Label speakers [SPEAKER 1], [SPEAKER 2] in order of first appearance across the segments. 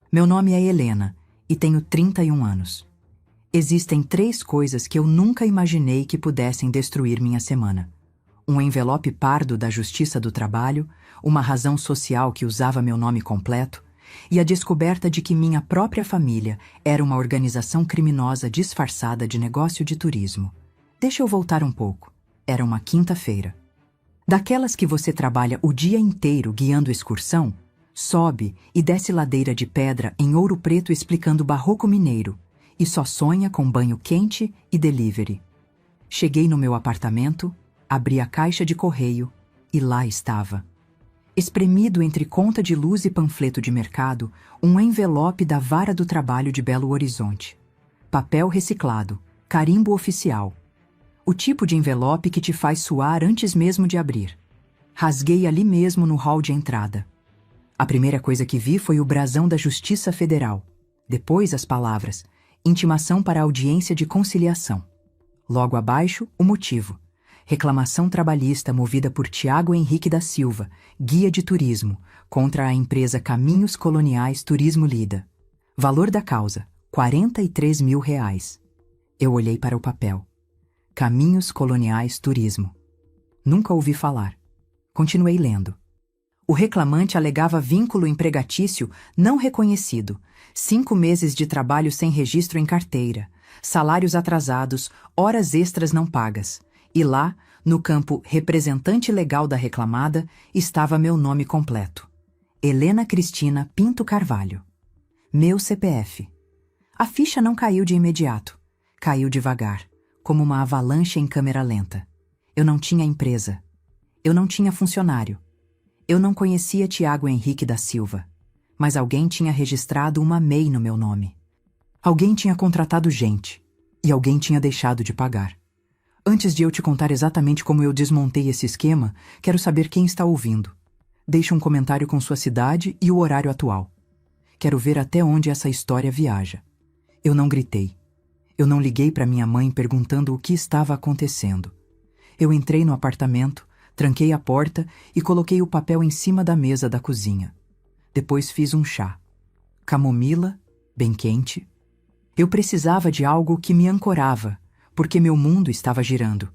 [SPEAKER 1] Meu nome é Helena e tenho 31 anos. Existem 3 coisas que eu nunca imaginei que pudessem destruir minha semana. Um envelope pardo da Justiça do Trabalho, uma razão social que usava meu nome completo e a descoberta de que minha própria família era uma organização criminosa disfarçada de negócio de turismo. Deixa eu voltar um pouco. Era uma quinta-feira. Daquelas que você trabalha o dia inteiro guiando excursão, sobe e desce ladeira de pedra em Ouro Preto explicando barroco mineiro e só sonha com banho quente e delivery. Cheguei no meu apartamento, abri a caixa de correio e lá estava. Espremido entre conta de luz e panfleto de mercado, um envelope da Vara do Trabalho de Belo Horizonte. Papel reciclado, carimbo oficial. O tipo de envelope que te faz suar antes mesmo de abrir. Rasguei ali mesmo no hall de entrada. A primeira coisa que vi foi o brasão da Justiça Federal. Depois as palavras, intimação para audiência de conciliação. Logo abaixo, o motivo. Reclamação trabalhista movida por Tiago Henrique da Silva, guia de turismo, contra a empresa Caminhos Coloniais Turismo Lida. Valor da causa, R$ 43 mil. Eu olhei para o papel. Caminhos Coloniais Turismo. Nunca ouvi falar. Continuei lendo. O reclamante alegava vínculo empregatício não reconhecido, 5 meses de trabalho sem registro em carteira, salários atrasados, horas extras não pagas. E lá, no campo representante legal da reclamada, estava meu nome completo. Helena Cristina Pinto Carvalho. Meu CPF. A ficha não caiu de imediato. Caiu devagar, como uma avalanche em câmera lenta. Eu não tinha empresa. Eu não tinha funcionário. Eu não conhecia Tiago Henrique da Silva, mas alguém tinha registrado uma MEI no meu nome. Alguém tinha contratado gente, e alguém tinha deixado de pagar. Antes de eu te contar exatamente como eu desmontei esse esquema, quero saber quem está ouvindo. Deixe um comentário com sua cidade e o horário atual. Quero ver até onde essa história viaja. Eu não gritei. Eu não liguei para minha mãe perguntando o que estava acontecendo. Eu entrei no apartamento, tranquei a porta e coloquei o papel em cima da mesa da cozinha. Depois fiz um chá. Camomila, bem quente. Eu precisava de algo que me ancorava, porque meu mundo estava girando.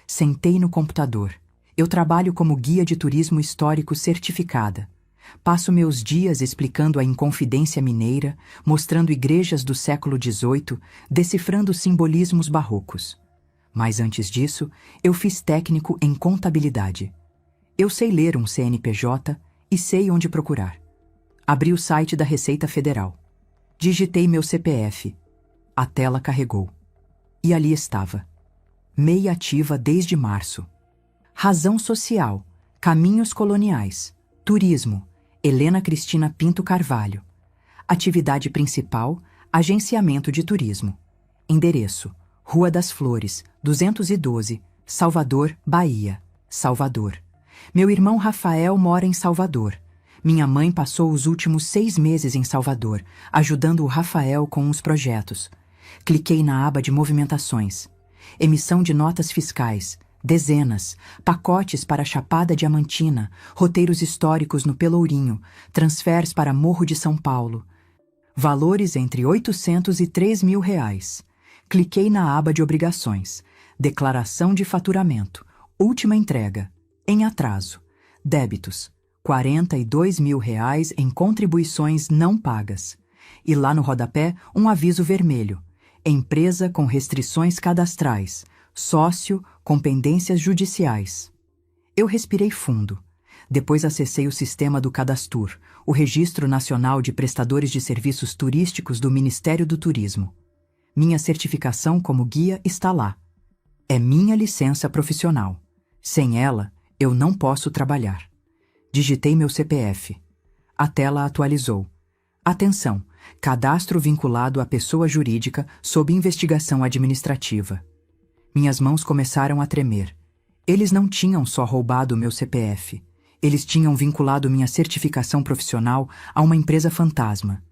[SPEAKER 1] Sentei no computador. Eu trabalho como guia de turismo histórico certificada. Passo meus dias explicando a Inconfidência Mineira, mostrando igrejas do século XVIII, decifrando simbolismos barrocos. Mas antes disso, eu fiz técnico em contabilidade. Eu sei ler um CNPJ e sei onde procurar. Abri o site da Receita Federal. Digitei meu CPF. A tela carregou. E ali estava. MEI ativa desde março. Razão social. Caminhos Coloniais. Turismo. Helena Cristina Pinto Carvalho. Atividade principal. Agenciamento de turismo. Endereço. Rua das Flores, 212, Salvador, Bahia. Salvador. Meu irmão Rafael mora em Salvador. Minha mãe passou os últimos 6 meses em Salvador, ajudando o Rafael com uns projetos. Cliquei na aba de movimentações. Emissão de notas fiscais, dezenas, pacotes para Chapada Diamantina, roteiros históricos no Pelourinho, transfers para Morro de São Paulo. Valores entre R$ 800 e R$ 3 mil. Cliquei na aba de obrigações. Declaração de faturamento. Última entrega. Em atraso. Débitos. R$ 42 mil em contribuições não pagas. E lá no rodapé, um aviso vermelho. Empresa com restrições cadastrais. Sócio com pendências judiciais. Eu respirei fundo. Depois acessei o sistema do Cadastur, o Registro Nacional de Prestadores de Serviços Turísticos do Ministério do Turismo. Minha certificação como guia está lá. É minha licença profissional. Sem ela, eu não posso trabalhar. Digitei meu CPF. A tela atualizou. Atenção! Cadastro vinculado à pessoa jurídica sob investigação administrativa. Minhas mãos começaram a tremer. Eles não tinham só roubado meu CPF. Eles tinham vinculado minha certificação profissional a uma empresa fantasma.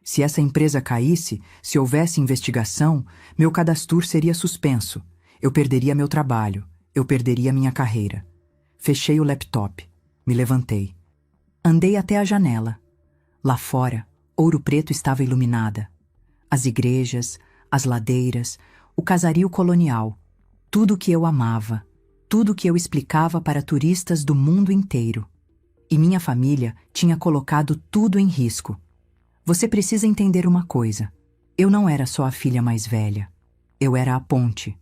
[SPEAKER 1] Se essa empresa caísse, se houvesse investigação, meu cadastro seria suspenso. Eu perderia meu trabalho. Eu perderia minha carreira. Fechei o laptop. Me levantei. Andei até a janela. Lá fora, Ouro Preto estava iluminada. As igrejas, as ladeiras, o casario colonial, tudo o que eu amava, tudo o que eu explicava para turistas do mundo inteiro. E minha família tinha colocado tudo em risco. Você precisa entender uma coisa. Eu não era só a filha mais velha. Eu era a ponte.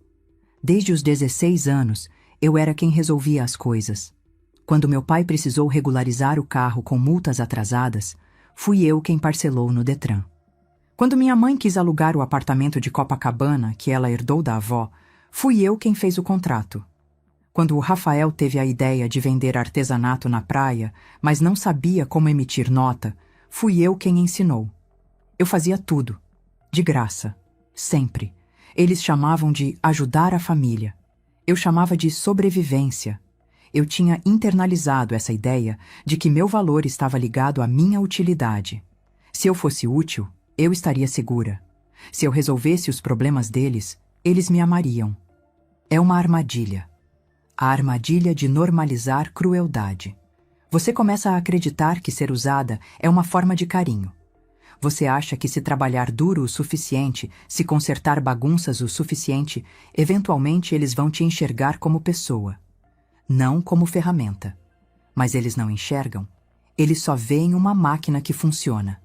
[SPEAKER 1] Desde os 16 anos, eu era quem resolvia as coisas. Quando meu pai precisou regularizar o carro com multas atrasadas, fui eu quem parcelou no Detran. Quando minha mãe quis alugar o apartamento de Copacabana, que ela herdou da avó, fui eu quem fez o contrato. Quando o Rafael teve a ideia de vender artesanato na praia, mas não sabia como emitir nota, fui eu quem ensinou. Eu fazia tudo. De graça. Sempre. Eles chamavam de ajudar a família. Eu chamava de sobrevivência. Eu tinha internalizado essa ideia de que meu valor estava ligado à minha utilidade. Se eu fosse útil, eu estaria segura. Se eu resolvesse os problemas deles, eles me amariam. É uma armadilha. A armadilha de normalizar crueldade. Você começa a acreditar que ser usada é uma forma de carinho. Você acha que se trabalhar duro o suficiente, se consertar bagunças o suficiente, eventualmente eles vão te enxergar como pessoa. Não como ferramenta. Mas eles não enxergam. Eles só veem uma máquina que funciona.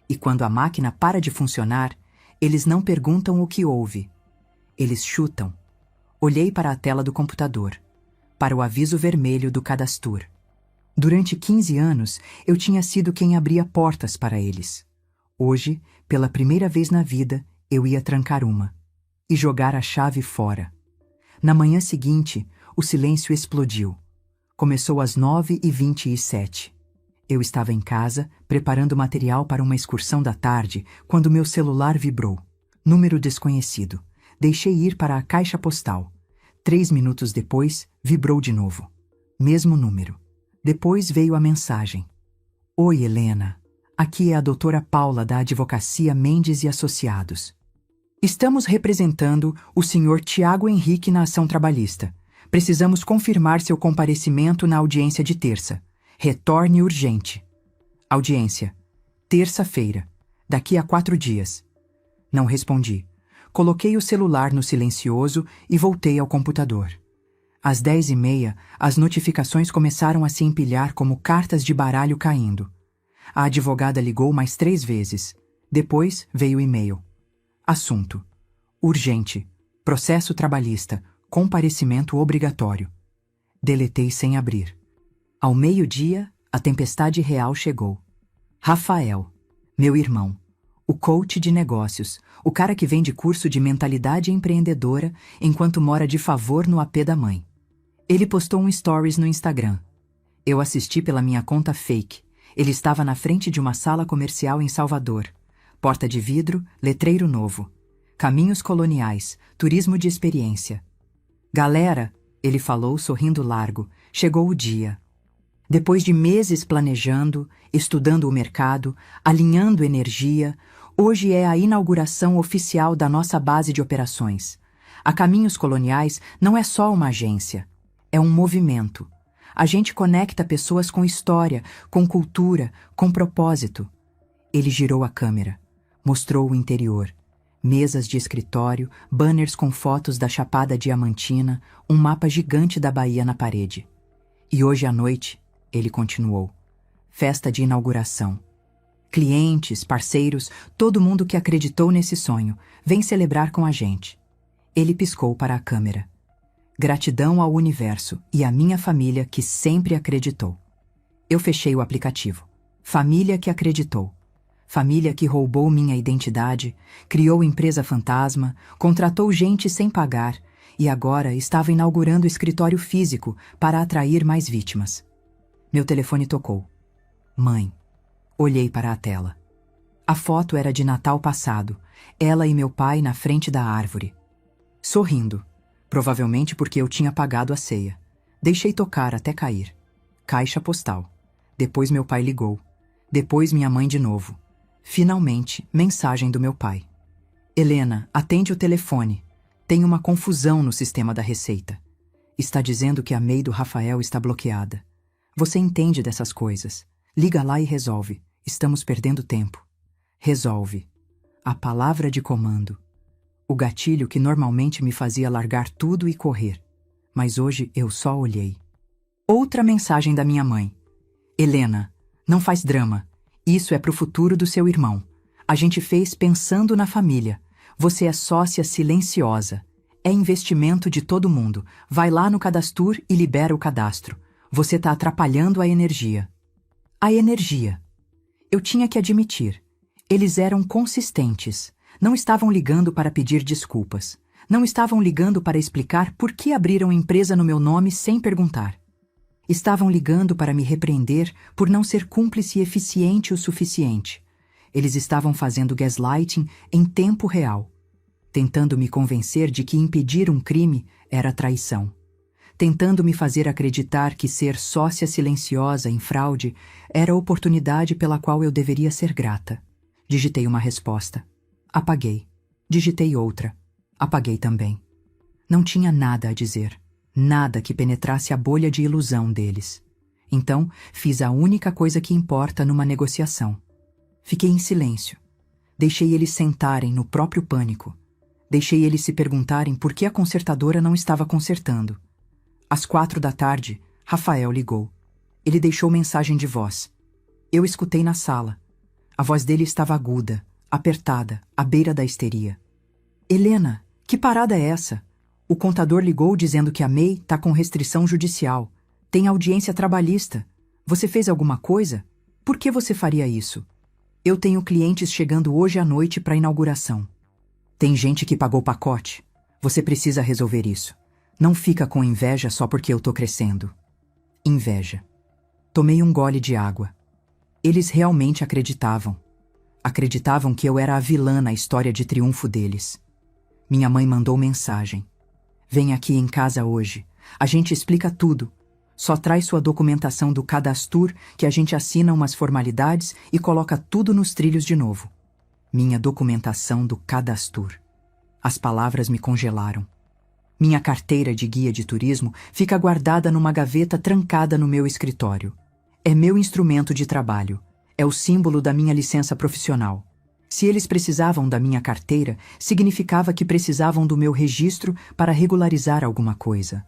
[SPEAKER 1] E quando a máquina para de funcionar, eles não perguntam o que houve. Eles chutam. Olhei para a tela do computador, para o aviso vermelho do cadastro. Durante 15 anos, eu tinha sido quem abria portas para eles. Hoje, pela primeira vez na vida, eu ia trancar uma e jogar a chave fora. Na manhã seguinte, o silêncio explodiu. Começou às 9h27. Eu estava em casa, preparando material para uma excursão da tarde, quando meu celular vibrou. Número desconhecido. Deixei ir para a caixa postal. 3 minutos depois, vibrou de novo. Mesmo número. Depois veio a mensagem. Oi, Helena. Aqui é a doutora Paula da Advocacia Mendes e Associados. Estamos representando o senhor Tiago Henrique na ação trabalhista. Precisamos confirmar seu comparecimento na audiência de terça. Retorne urgente. Audiência. Terça-feira. Daqui a 4 dias. Não respondi. Coloquei o celular no silencioso e voltei ao computador. Às 10h30, as notificações começaram a se empilhar como cartas de baralho caindo. A advogada ligou mais 3 vezes. Depois veio o e-mail. Assunto. Urgente. Processo trabalhista. Comparecimento obrigatório. Deletei sem abrir. Ao meio-dia, a tempestade real chegou. Rafael, meu irmão, o coach de negócios, o cara que vende curso de mentalidade empreendedora enquanto mora de favor no AP da mãe. Ele postou um stories no Instagram. Eu assisti pela minha conta fake. Ele estava na frente de uma sala comercial em Salvador. Porta de vidro, letreiro novo. Caminhos coloniais, turismo de experiência. Galera, ele falou sorrindo largo, chegou o dia. Depois de meses planejando, estudando o mercado, alinhando energia, hoje é a inauguração oficial da nossa base de operações. A Caminhos Coloniais não é só uma agência, é um movimento. A gente conecta pessoas com história, com cultura, com propósito. Ele girou a câmera, mostrou o interior. Mesas de escritório, banners com fotos da Chapada Diamantina, um mapa gigante da Bahia na parede. E hoje à noite, ele continuou. Festa de inauguração. Clientes, parceiros, todo mundo que acreditou nesse sonho, vem celebrar com a gente. Ele piscou para a câmera. Gratidão ao universo e à minha família que sempre acreditou. Eu fechei o aplicativo. Família que acreditou. Família que roubou minha identidade, criou empresa fantasma, contratou gente sem pagar e agora estava inaugurando escritório físico para atrair mais vítimas. Meu telefone tocou. Mãe. Olhei para a tela. A foto era de Natal passado, ela e meu pai na frente da árvore. Sorrindo, provavelmente porque eu tinha pagado a ceia. Deixei tocar até cair. Caixa postal. Depois meu pai ligou. Depois minha mãe de novo. Finalmente, mensagem do meu pai. Helena, atende o telefone. Tem uma confusão no sistema da Receita. Está dizendo que a MEI do Rafael está bloqueada. Você entende dessas coisas. Liga lá e resolve. Estamos perdendo tempo. resolve. A palavra de comando. O gatilho que normalmente me fazia largar tudo e correr. Mas hoje eu só olhei. Outra mensagem da minha mãe. Helena, não faz drama. Isso é pro futuro do seu irmão. A gente fez pensando na família. Você é sócia silenciosa. É investimento de todo mundo. Vai lá no Cadastur e libera o cadastro. Você tá atrapalhando a energia. A energia. Eu tinha que admitir. Eles eram consistentes. Não estavam ligando para pedir desculpas. Não estavam ligando para explicar por que abriram empresa no meu nome sem perguntar. Estavam ligando para me repreender por não ser cúmplice eficiente o suficiente. Eles estavam fazendo gaslighting em tempo real, tentando me convencer de que impedir um crime era traição, tentando me fazer acreditar que ser sócia silenciosa em fraude era a oportunidade pela qual eu deveria ser grata. Digitei uma resposta. Apaguei. Digitei outra. Apaguei também. Não tinha nada a dizer. Nada que penetrasse a bolha de ilusão deles. Então, fiz a única coisa que importa numa negociação. Fiquei em silêncio. Deixei eles sentarem no próprio pânico. Deixei eles se perguntarem por que a consertadora não estava consertando. Às 4 da tarde, Rafael ligou. Ele deixou mensagem de voz. Eu escutei na sala. A voz dele estava aguda, apertada, à beira da histeria. Helena, que parada é essa? O contador ligou dizendo que a MEI tá com restrição judicial. Tem audiência trabalhista. Você fez alguma coisa? Por que você faria isso? Eu tenho clientes chegando hoje à noite para a inauguração. Tem gente que pagou pacote. Você precisa resolver isso. Não fica com inveja só porque eu tô crescendo. Inveja. Tomei um gole de água. Eles realmente acreditavam. Acreditavam que eu era a vilã na história de triunfo deles. Minha mãe mandou mensagem. Vem aqui em casa hoje. A gente explica tudo. Só traz sua documentação do Cadastur que a gente assina umas formalidades e coloca tudo nos trilhos de novo. Minha documentação do Cadastur. As palavras me congelaram. Minha carteira de guia de turismo fica guardada numa gaveta trancada no meu escritório. É meu instrumento de trabalho. É o símbolo da minha licença profissional. Se eles precisavam da minha carteira, significava que precisavam do meu registro para regularizar alguma coisa.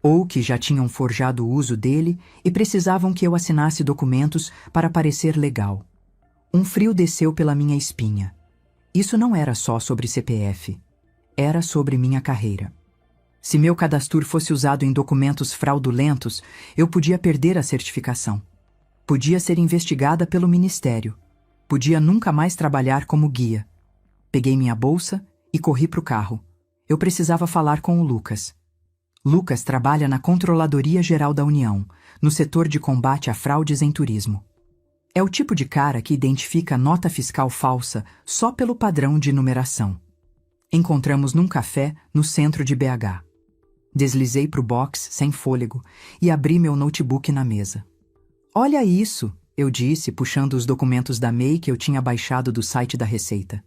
[SPEAKER 1] Ou que já tinham forjado o uso dele e precisavam que eu assinasse documentos para parecer legal. Um frio desceu pela minha espinha. Isso não era só sobre CPF. Era sobre minha carreira. Se meu cadastro fosse usado em documentos fraudulentos, eu podia perder a certificação. Podia ser investigada pelo Ministério. Podia nunca mais trabalhar como guia. Peguei minha bolsa e corri para o carro. Eu precisava falar com o Lucas. Lucas trabalha na Controladoria Geral da União, no setor de combate a fraudes em turismo. É o tipo de cara que identifica nota fiscal falsa só pelo padrão de numeração. Encontramos num café no centro de BH. Deslizei para o box sem fôlego e abri meu notebook na mesa. Olha isso, eu disse, puxando os documentos da MEI que eu tinha baixado do site da Receita.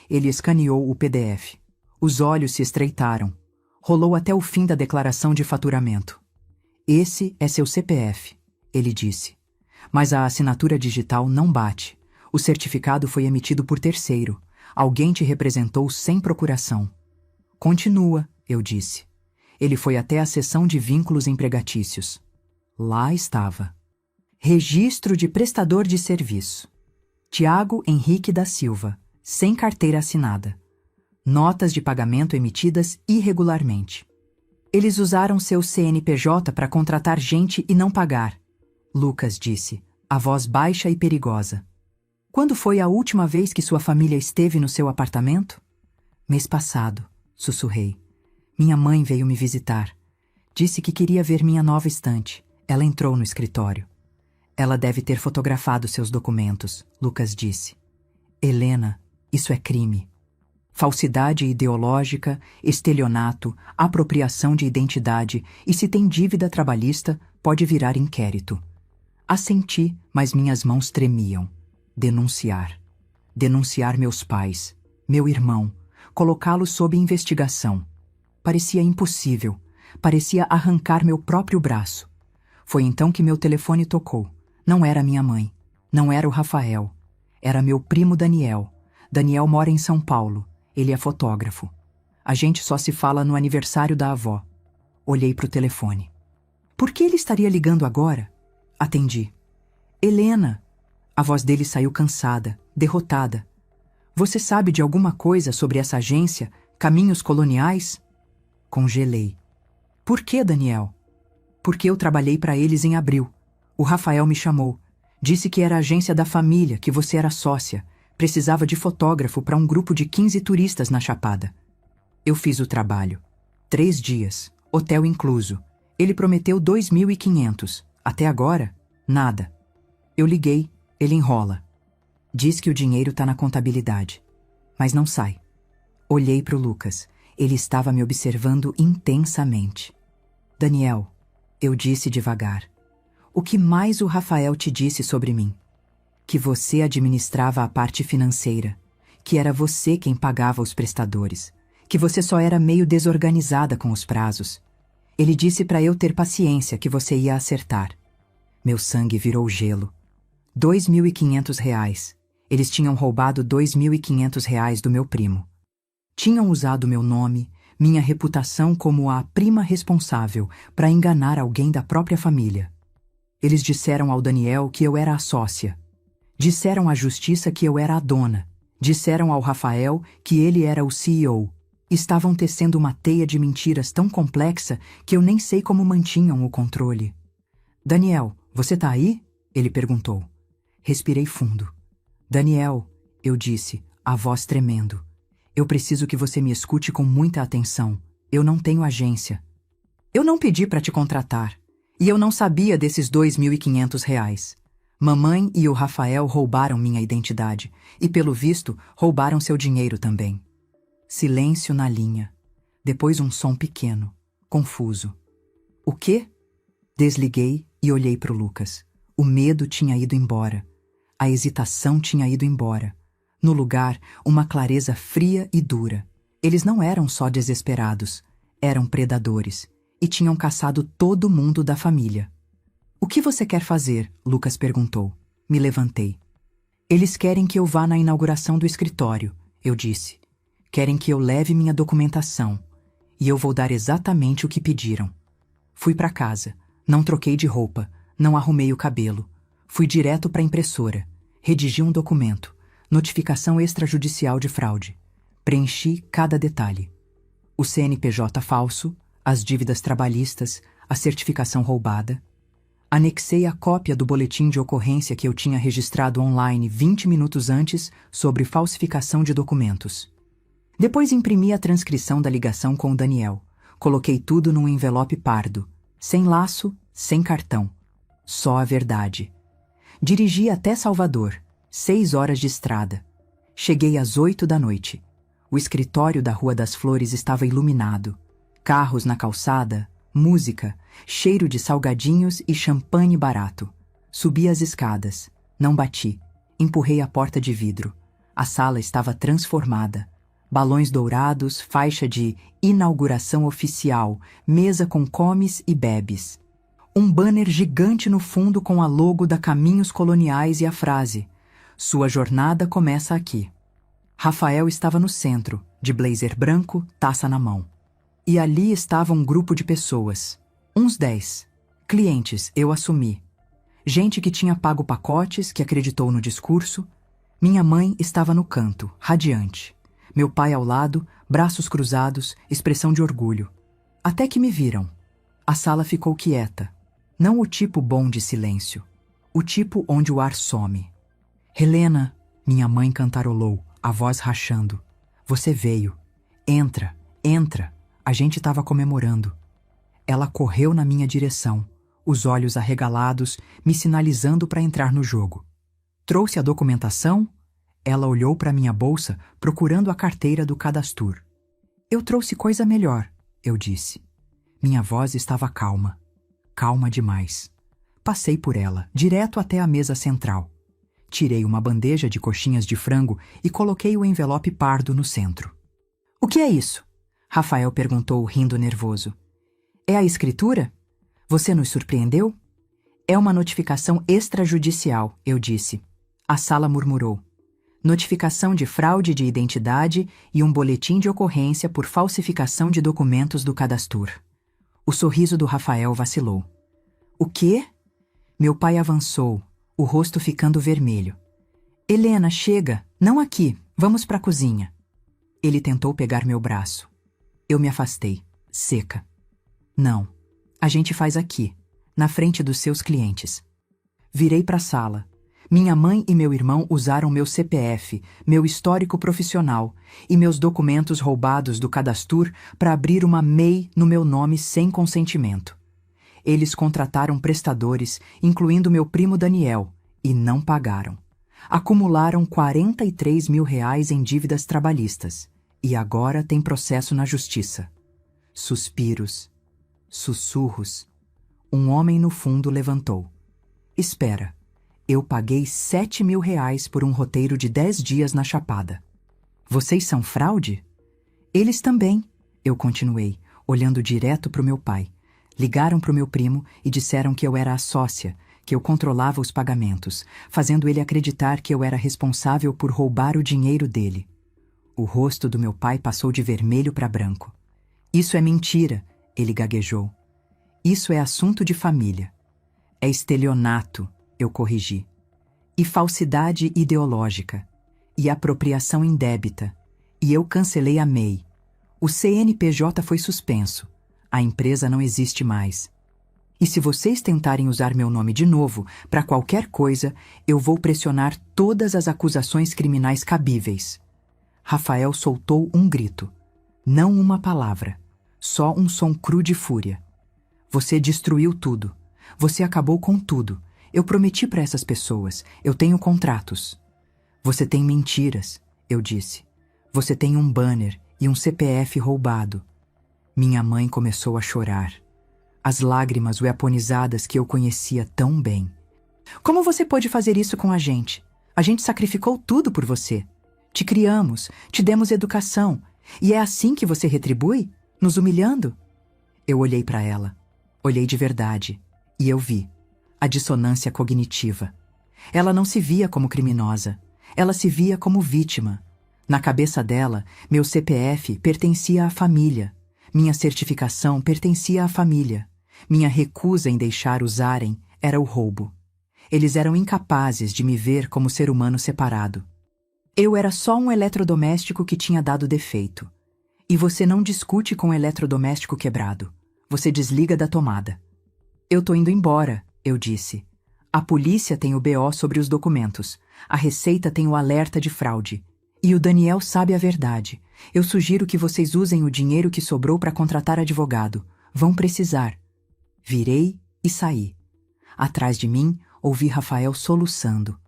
[SPEAKER 1] Ele escaneou o PDF. Os olhos se estreitaram. Rolou até o fim da declaração de faturamento. Esse é seu CPF, ele disse. Mas a assinatura digital não bate. O certificado foi emitido por terceiro. Alguém te representou sem procuração. Continua, eu disse. Ele foi até a seção de vínculos empregatícios. Lá estava. Registro de prestador de serviço. Tiago Henrique da Silva, sem carteira assinada. Notas de pagamento emitidas irregularmente. Eles usaram seu CNPJ para contratar gente e não pagar, Lucas disse, a voz baixa e perigosa. Quando foi a última vez que sua família esteve no seu apartamento? Mês passado, sussurrei. Minha mãe veio me visitar. Disse que queria ver minha nova estante. Ela entrou no escritório. Ela deve ter fotografado seus documentos, Lucas disse. Helena, isso é crime. Falsidade ideológica, estelionato, apropriação de identidade e se tem dívida trabalhista, pode virar inquérito. Assenti, mas minhas mãos tremiam. Denunciar. Denunciar meus pais, meu irmão, colocá-los sob investigação. Parecia impossível. Parecia arrancar meu próprio braço. Foi então que meu telefone tocou. Não era minha mãe. Não era o Rafael. Era meu primo Daniel. Daniel mora em São Paulo. Ele é fotógrafo. A gente só se fala no aniversário da avó. Olhei para o telefone. Por que ele estaria ligando agora? Atendi. Helena. A voz dele saiu cansada, derrotada. Você sabe de alguma coisa sobre essa agência, Caminhos Coloniais? Congelei. Por que, Daniel? Porque eu trabalhei para eles em abril. O Rafael me chamou. Disse que era a agência da família, que você era sócia. Precisava de fotógrafo para um grupo de 15 turistas na Chapada. Eu fiz o trabalho. 3 dias, hotel incluso. Ele prometeu 2.500. Até agora, nada. Eu liguei, ele enrola. Diz que o dinheiro está na contabilidade. Mas não sai. Olhei para o Lucas. Ele estava me observando intensamente. Daniel, eu disse devagar. O que mais o Rafael te disse sobre mim? Que você administrava a parte financeira. Que era você quem pagava os prestadores. Que você só era meio desorganizada com os prazos. Ele disse para eu ter paciência que você ia acertar. Meu sangue virou gelo. 2.500 reais. Eles tinham roubado 2.500 reais do meu primo. Tinham usado meu nome, minha reputação como a prima responsável para enganar alguém da própria família. Eles disseram ao Daniel que eu era a sócia. Disseram à justiça que eu era a dona. Disseram ao Rafael que ele era o CEO. Estavam tecendo uma teia de mentiras tão complexa que eu nem sei como mantinham o controle. Daniel, você tá aí? Ele perguntou. Respirei fundo. Daniel, eu disse, a voz tremendo. Eu preciso que você me escute com muita atenção. Eu não tenho agência. Eu não pedi para te contratar. E eu não sabia desses 2.500 reais. Mamãe e o Rafael roubaram minha identidade. E, pelo visto, roubaram seu dinheiro também. Silêncio na linha. Depois um som pequeno, confuso. O quê? Desliguei e olhei para o Lucas. O medo tinha ido embora. A hesitação tinha ido embora. No lugar, uma clareza fria e dura. Eles não eram só desesperados. Eram predadores. E tinham caçado todo mundo da família. O que você quer fazer? Lucas perguntou. Me levantei. Eles querem que eu vá na inauguração do escritório, eu disse. Querem que eu leve minha documentação. E eu vou dar exatamente o que pediram. Fui para casa. Não troquei de roupa. Não arrumei o cabelo. Fui direto para a impressora. Redigi um documento. Notificação extrajudicial de fraude. Preenchi cada detalhe. O CNPJ falso, as dívidas trabalhistas, a certificação roubada. Anexei a cópia do boletim de ocorrência que eu tinha registrado online 20 minutos antes sobre falsificação de documentos. Depois imprimi a transcrição da ligação com o Daniel. Coloquei tudo num envelope pardo. Sem laço, sem cartão. Só a verdade. Dirigi até Salvador. 6 horas de estrada. Cheguei às 8 da noite. O escritório da Rua das Flores estava iluminado. Carros na calçada, música, cheiro de salgadinhos e champanhe barato. Subi as escadas. Não bati. Empurrei a porta de vidro. A sala estava transformada. Balões dourados, faixa de inauguração oficial, mesa com comes e bebes. Um banner gigante no fundo com a logo da Caminhos Coloniais e a frase: Sua jornada começa aqui. Rafael estava no centro, de blazer branco, taça na mão. E ali estava um grupo de pessoas. Uns 10. Clientes, eu assumi. Gente que tinha pago pacotes, que acreditou no discurso. Minha mãe estava no canto, radiante. Meu pai ao lado, braços cruzados, expressão de orgulho. Até que me viram. A sala ficou quieta. Não o tipo bom de silêncio. O tipo onde o ar some. Helena, minha mãe cantarolou, a voz rachando. Você veio. Entra, entra. A gente estava comemorando. Ela correu na minha direção, os olhos arregalados, me sinalizando para entrar no jogo. Trouxe a documentação? Ela olhou para minha bolsa, procurando a carteira do Cadastur. Eu trouxe coisa melhor, eu disse. Minha voz estava calma. Calma demais. Passei por ela, direto até a mesa central. Tirei uma bandeja de coxinhas de frango e coloquei o envelope pardo no centro. O que é isso? Rafael perguntou, rindo nervoso. É a escritura? Você nos surpreendeu? É uma notificação extrajudicial, eu disse. A sala murmurou. notificação de fraude de identidade e um boletim de ocorrência por falsificação de documentos do cadastro. O sorriso do Rafael vacilou. O quê? Meu pai avançou, o rosto ficando vermelho. Helena, chega, não aqui, vamos para a cozinha. Ele tentou pegar meu braço. Eu me afastei, seca. Não, a gente faz aqui, na frente dos seus clientes. Virei para a sala. Minha mãe e meu irmão usaram meu CPF, meu histórico profissional e meus documentos roubados do cadastro para abrir uma MEI no meu nome sem consentimento. Eles contrataram prestadores, incluindo meu primo Daniel, e não pagaram. Acumularam R$ 43 mil em dívidas trabalhistas e agora tem processo na justiça. Suspiros, sussurros. Um homem no fundo levantou. Espera. Eu paguei R$ 7 mil por um roteiro de 10 dias na Chapada. Vocês são fraude? Eles também, eu continuei, olhando direto para o meu pai. Ligaram para o meu primo e disseram que eu era a sócia, que eu controlava os pagamentos, fazendo ele acreditar que eu era responsável por roubar o dinheiro dele. O rosto do meu pai passou de vermelho para branco. Isso é mentira, ele gaguejou. Isso é assunto de família. É estelionato, eu corrigi. E falsidade ideológica. E apropriação indébita. E eu cancelei a MEI. O CNPJ foi suspenso. A empresa não existe mais. E se vocês tentarem usar meu nome de novo para qualquer coisa, eu vou pressionar todas as acusações criminais cabíveis. Rafael soltou um grito. Não uma palavra. Só um som cru de fúria. Você destruiu tudo. Você acabou com tudo. Eu prometi para essas pessoas. Eu tenho contratos. Você tem mentiras, eu disse. Você tem um banner e um CPF roubado. Minha mãe começou a chorar. As lágrimas weaponizadas que eu conhecia tão bem. Como você pôde fazer isso com a gente? A gente sacrificou tudo por você. Te criamos, te demos educação. E é assim que você retribui? Nos humilhando? Eu olhei para ela. Olhei de verdade. E eu vi. A dissonância cognitiva. Ela não se via como criminosa. Ela se via como vítima. Na cabeça dela, meu CPF pertencia à família. Minha certificação pertencia à família. Minha recusa em deixar usarem era o roubo. Eles eram incapazes de me ver como ser humano separado. Eu era só um eletrodoméstico que tinha dado defeito. E você não discute com o eletrodoméstico quebrado. Você desliga da tomada. Eu tô indo embora, eu disse. A polícia tem o BO sobre os documentos. A Receita tem o alerta de fraude. E o Daniel sabe a verdade. Eu sugiro que vocês usem o dinheiro que sobrou para contratar advogado. Vão precisar. Virei e saí. Atrás de mim, ouvi Rafael soluçando.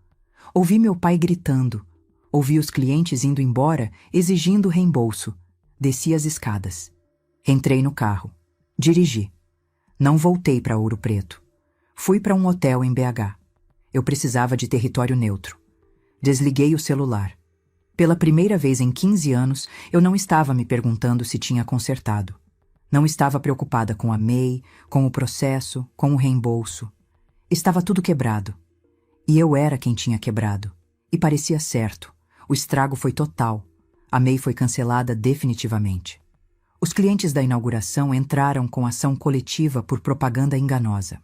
[SPEAKER 1] Ouvi meu pai gritando. Ouvi os clientes indo embora, exigindo reembolso. Desci as escadas. Entrei no carro. Dirigi. Não voltei para Ouro Preto. Fui para um hotel em BH. Eu precisava de território neutro. Desliguei o celular. Pela primeira vez em 15 anos, eu não estava me perguntando se tinha consertado. Não estava preocupada com a MEI, com o processo, com o reembolso. Estava tudo quebrado. E eu era quem tinha quebrado. E parecia certo. O estrago foi total. A MEI foi cancelada definitivamente. Os clientes da inauguração entraram com ação coletiva por propaganda enganosa.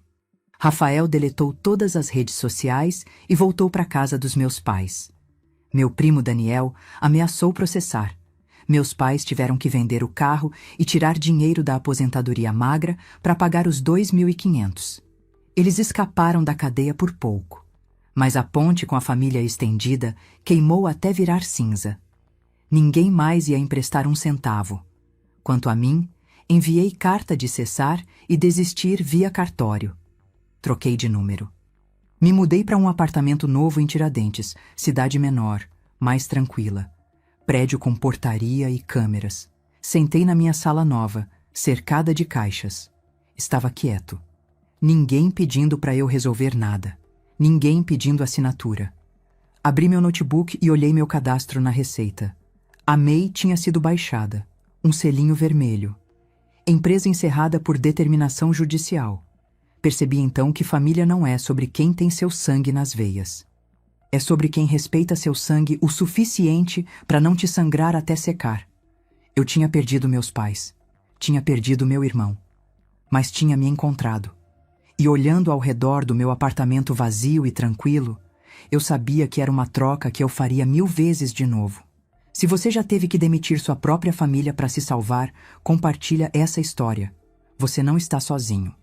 [SPEAKER 1] Rafael deletou todas as redes sociais e voltou para a casa dos meus pais. Meu primo Daniel ameaçou processar. Meus pais tiveram que vender o carro e tirar dinheiro da aposentadoria magra para pagar os 2.500. Eles escaparam da cadeia por pouco. Mas a ponte com a família estendida queimou até virar cinza. Ninguém mais ia emprestar um centavo. Quanto a mim, enviei carta de cessar e desistir via cartório. Troquei de número. Me mudei para um apartamento novo em Tiradentes, cidade menor, mais tranquila. Prédio com portaria e câmeras. Sentei na minha sala nova, cercada de caixas. Estava quieto. Ninguém pedindo para eu resolver nada. Ninguém pedindo assinatura. Abri meu notebook e olhei meu cadastro na Receita. A MEI tinha sido baixada. Um selinho vermelho. Empresa encerrada por determinação judicial. Percebi então que família não é sobre quem tem seu sangue nas veias. É sobre quem respeita seu sangue o suficiente para não te sangrar até secar. Eu tinha perdido meus pais. Tinha perdido meu irmão. Mas tinha me encontrado. E olhando ao redor do meu apartamento vazio e tranquilo, eu sabia que era uma troca que eu faria 1000 vezes de novo. Se você já teve que demitir sua própria família para se salvar, compartilha essa história. Você não está sozinho.